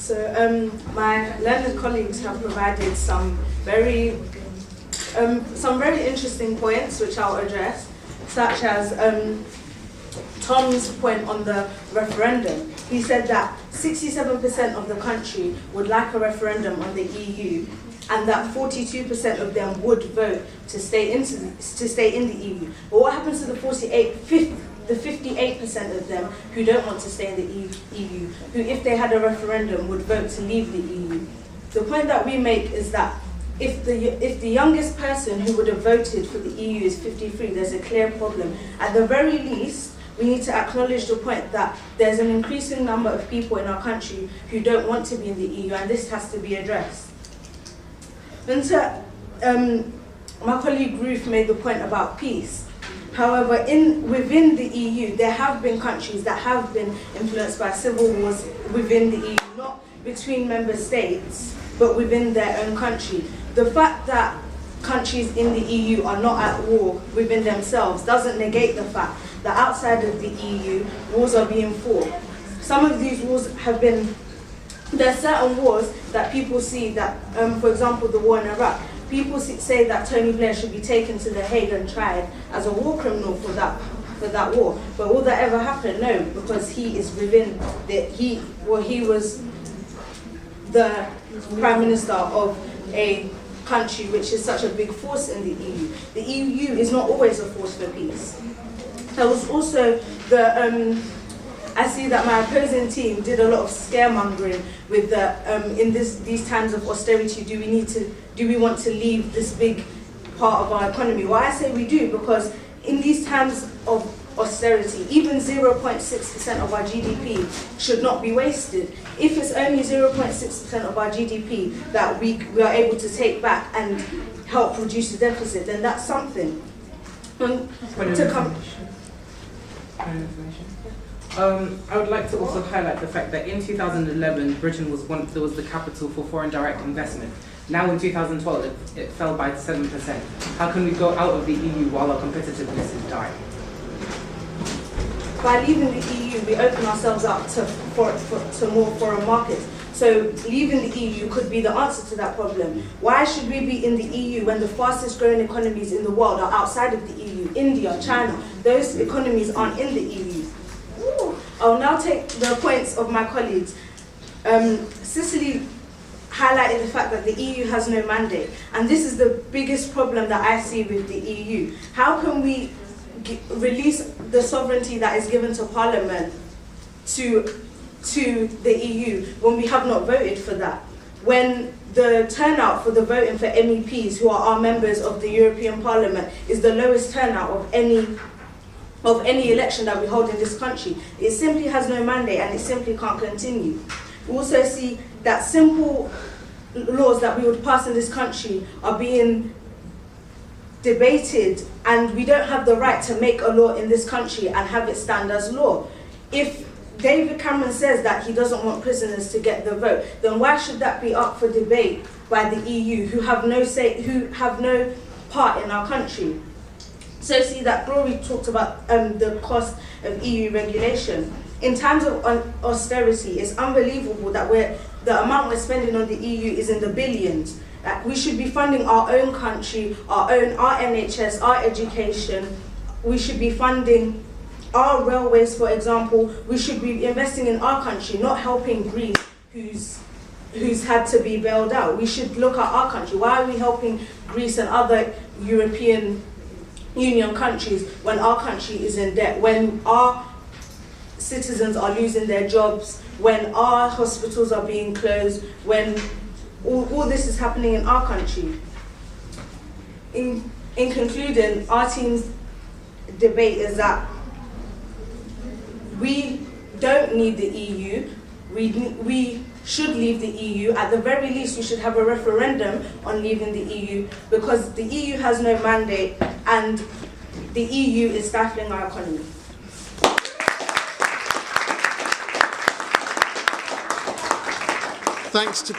My learned colleagues have provided some very interesting points which I'll address, such as Tom's point on the referendum. He said that 67% of the country would like a referendum on the EU, and that 42% of them would vote to stay in the EU. But what happens to the 58% of them who don't want to stay in the EU, who, if they had a referendum, would vote to leave the EU? The point that we make is that if the youngest person who would have voted for the EU is 53, there's a clear problem. At the very least, we need to acknowledge the point that there's an increasing number of people in our country who don't want to be in the EU, and this has to be addressed. And so, my colleague Ruth made the point about peace. However, within the EU, there have been countries that have been influenced by civil wars within the EU, not between member states, but within their own country. The fact that countries in the EU are not at war within themselves doesn't negate the fact that outside of the EU, wars are being fought. Some of these wars have been, there are certain wars that people see that, for example, the war in Iraq, people say that Tony Blair should be taken to The Hague and tried as a war criminal for that war. But will that ever happen? No, because he is within he was the Prime Minister of a country which is such a big force in the EU. The EU is not always a force for peace. There was also I see that my opposing team did a lot of scaremongering with in these times of austerity, do we want to leave this big part of our economy? Why I say we do, because in these times of austerity, even 0.6% of our GDP should not be wasted. If it's only 0.6% of our GDP that we are able to take back and help reduce the deficit, then that's something. I would like to also highlight the fact that in 2011, Britain was the capital for foreign direct investment. Now in 2012, it fell by 7%. How can we go out of the EU while our competitiveness is dying? By leaving the EU, we open ourselves up to more foreign markets. So leaving the EU could be the answer to that problem. Why should we be in the EU when the fastest growing economies in the world are outside of the EU? India, China, those economies aren't in the EU. I'll now take the points of my colleagues. Cicely highlighted the fact that the EU has no mandate, and this is the biggest problem that I see with the EU. How can we release the sovereignty that is given to Parliament to the EU when we have not voted for that? When the turnout for the voting for MEPs who are our members of the European Parliament is the lowest turnout of any election that we hold in this country. It simply has no mandate and it simply can't continue. We also see that simple laws that we would pass in this country are being debated, and we don't have the right to make a law in this country and have it stand as law. If David Cameron says that he doesn't want prisoners to get the vote, then why should that be up for debate by the EU, who have no part in our country? So see that Glory talked about the cost of EU regulation. In times of austerity, it's unbelievable that the amount we're spending on the EU is in the billions. We should be funding our own country, our NHS, our education. We should be funding our railways, for example. We should be investing in our country, not helping Greece, who's had to be bailed out. We should look at our country. Why are we helping Greece and other European Union countries when our country is in debt, when our citizens are losing their jobs, when our hospitals are being closed, when all this is happening in our country? In concluding, our team's debate is that we don't need the EU. We should leave the EU. At the very least, we should have a referendum on leaving the EU, because the EU has no mandate and the EU is stifling our economy. Thanks to